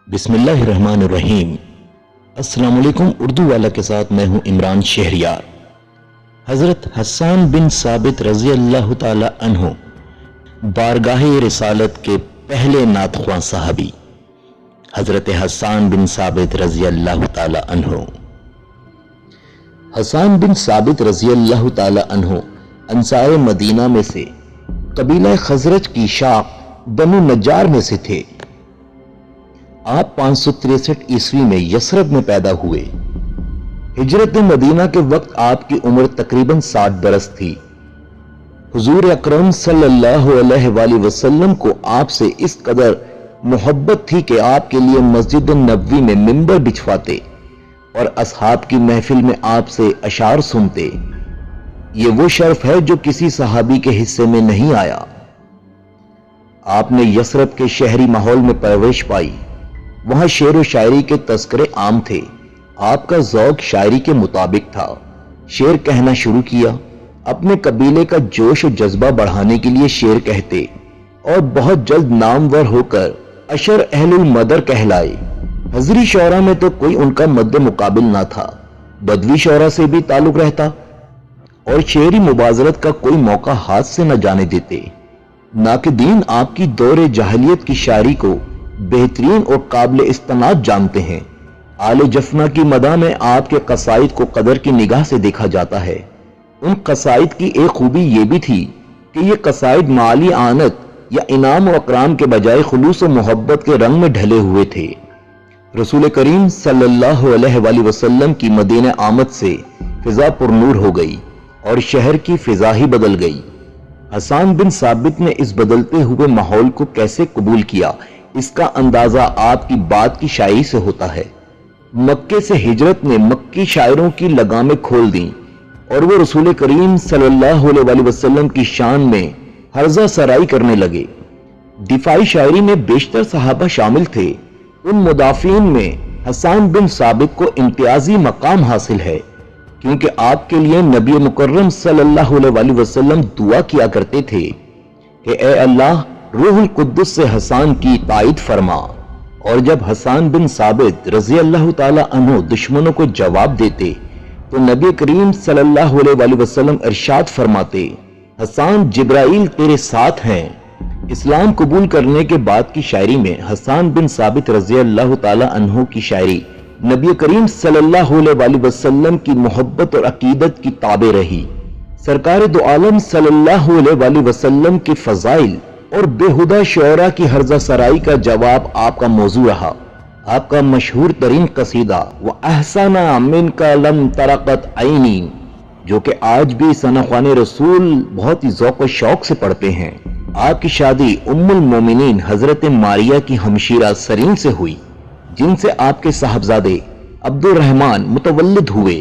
بسم اللہ الرحمن الرحیم۔ السلام علیکم۔ اردو والا کے ساتھ میں ہوں عمران شہریار۔ حضرت حسان بن ثابت رضی اللہ تعالی عنہ بارگاہ رسالت کے پہلے نعت خواں صحابی حضرت حسان بن ثابت رضی اللہ تعالی عنہ۔ حسان بن ثابت رضی اللہ تعالی عنہ انصار مدینہ میں سے قبیلہ خزرج کی شاخ بنو نجار میں سے تھے۔ آپ 563 عیسوی میں یثرب میں پیدا ہوئے۔ ہجرت مدینہ کے وقت آپ کی عمر تقریباً 60 برس تھی۔ حضور اکرم صلی اللہ علیہ وآلہ وسلم کو آپ سے اس قدر محبت تھی کہ آپ کے لیے مسجد نبوی میں منبر بچھواتے اور اصحاب کی محفل میں آپ سے اشعار سنتے۔ یہ وہ شرف ہے جو کسی صحابی کے حصے میں نہیں آیا۔ آپ نے یثرب کے شہری ماحول میں پرورش پائی۔ وہاں شعر و شاعری کے تذکرے عام تھے۔ آپ کا ذوق شاعری کے مطابق تھا۔ شعر کہنا شروع کیا۔ اپنے قبیلے کا جوش و جذبہ بڑھانے کے لیے شعر کہتے اور بہت جلد نامور ہو کر اشر اہل المدر کہلائے۔ حضری شعراء میں تو کوئی ان کا مد مقابل نہ تھا۔ بدوی شعراء سے بھی تعلق رہتا اور شعری مبازرت کا کوئی موقع ہاتھ سے نہ جانے دیتے۔ ناقدین آپ کی دور جاہلیت کی شاعری کو بہترین اور قابل استناد جانتے ہیں۔ آل جفنا کی مدح میں آپ کے قصائد کو قدر کی نگاہ سے دیکھا جاتا ہے۔ ان قصائد کی ایک خوبی یہ بھی تھی کہ یہ قصائد مالی آنت یا انعام و اکرام کے بجائے خلوص و محبت کے رنگ میں ڈھلے ہوئے تھے۔ رسول کریم صلی اللہ علیہ وآلہ وسلم کی مدینہ آمد سے فضا پر نور ہو گئی اور شہر کی فضا ہی بدل گئی۔ حسان بن ثابت نے اس بدلتے ہوئے ماحول کو کیسے قبول کیا، اس کا اندازہ آپ کی بات کی شاعری سے ہوتا ہے۔ مکے سے ہجرت نے مکی شاعروں کی لگامیں کھول دیں اور وہ رسول کریم صلی اللہ علیہ وآلہ وسلم کی شان میں ہرزہ سرائی کرنے لگے۔ دفاعی شاعری میں بیشتر صحابہ شامل تھے۔ ان مدافعین میں حسان بن ثابت کو امتیازی مقام حاصل ہے، کیونکہ آپ کے لیے نبی مکرم صلی اللہ علیہ وآلہ وسلم دعا کیا کرتے تھے کہ اے اللہ، روح القدس سے حسان کی تائید فرما۔ اور جب حسان بن ثابت رضی اللہ تعالی عنہ دشمنوں کو جواب دیتے تو نبی کریم صلی اللہ علیہ وآلہ وسلم ارشاد فرماتے، حسان جبرائیل تیرے ساتھ ہیں۔ اسلام قبول کرنے کے بعد کی شاعری میں حسان بن ثابت رضی اللہ تعالی عنہ کی شاعری نبی کریم صلی اللہ علیہ وآلہ وسلم کی محبت اور عقیدت کی تابع رہی۔ سرکار دو عالم صلی اللہ علیہ وآلہ وسلم کے فضائل اور بےہودہ شعراء کی ہرزہ سرائی کا جواب آپ کا موضوع رہا۔ آپ کا مشہور ترین قصیدہ وَأَحْسَنَ مِنْكَ لَمْ تَرَقَتْ عَيْنِي، جو کہ آج بھی ثناءخوان رسول بہت ہی ذوق و شوق سے پڑھتے ہیں۔ آپ کی شادی ام المومنین حضرت ماریہ کی ہمشیرہ سرین سے ہوئی، جن سے آپ کے صاحبزادے عبد الرحمن متولد ہوئے۔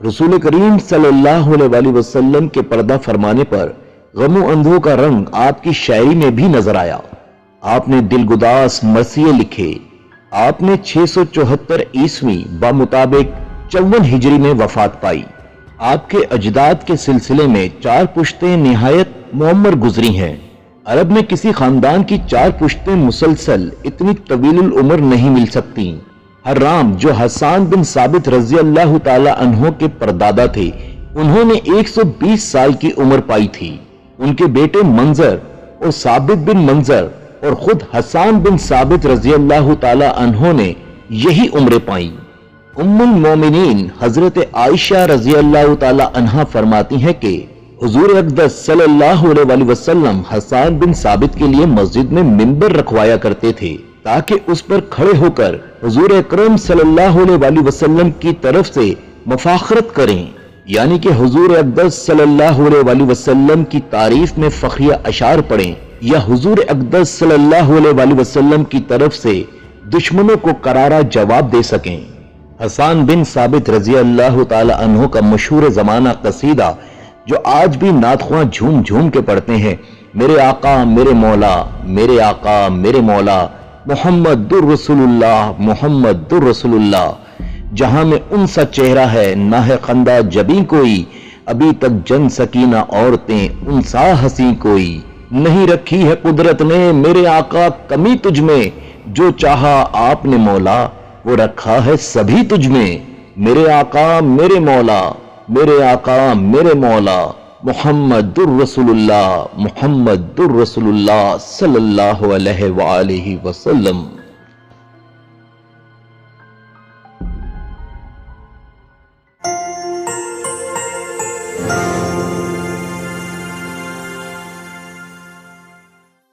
رسول کریم صلی اللہ علیہ وآلہ وسلم کے پردہ فرمانے پر غم و اندھوں کا رنگ آپ کی شاعری میں بھی نظر آیا۔ آپ نے دلگداز مرثیے لکھے۔ آپ نے 674 عیسوی بمطابق 54 ہجری میں وفات پائی۔ آپ کے اجداد کے سلسلے میں 4 پشتیں نہایت معمر گزری ہیں۔ عرب میں کسی خاندان کی 4 پشتیں مسلسل اتنی طویل العمر نہیں مل سکتی۔ حرام جو حسان بن ثابت رضی اللہ تعالی عنہ کے پردادا تھے، انہوں نے 120 سال کی عمر پائی تھی۔ ان کے بیٹے منظر اور ثابت بن منظر اور خود حسان بن ثابت رضی اللہ تعالی عنہ نے یہی عمریں پائیں۔ ام المومنین حضرت عائشہ رضی اللہ تعالی عنہ فرماتی ہیں کہ حضور اقدس صلی اللہ علیہ وآلہ وسلم حسان بن ثابت کے لیے مسجد میں منبر رکھوایا کرتے تھے تاکہ اس پر کھڑے ہو کر حضور اکرم صلی اللہ علیہ وآلہ وسلم کی طرف سے مفاخرت کریں، یعنی کہ حضور اقدس صلی اللہ علیہ وآلہ وسلم کی تعریف میں فخریہ اشعار پڑھیں یا حضور اقدس صلی اللہ علیہ وآلہ وسلم کی طرف سے دشمنوں کو کرارا جواب دے سکیں۔ حسان بن ثابت رضی اللہ تعالی عنہ کا مشہور زمانہ قصیدہ جو آج بھی نعت خواں جھوم جھوم کے پڑھتے ہیں، میرے آقا میرے مولا، میرے آقا میرے مولا، محمد الرسول اللہ، محمد الرسول اللہ، جہاں میں ان سا چہرہ ہے نہ ہے خندہ جبیں کوئی، ابھی تک جن سکینہ عورتیں ان سا ہنسی کوئی، نہیں رکھی ہے قدرت نے میرے آقا کمی تجھ میں، جو چاہا آپ نے مولا وہ رکھا ہے سبھی تجھ میں، میرے آقا میرے مولا، میرے آقا میرے مولا، محمد الرسول اللہ، محمد الرسول اللہ صلی اللہ علیہ وآلہ وسلم۔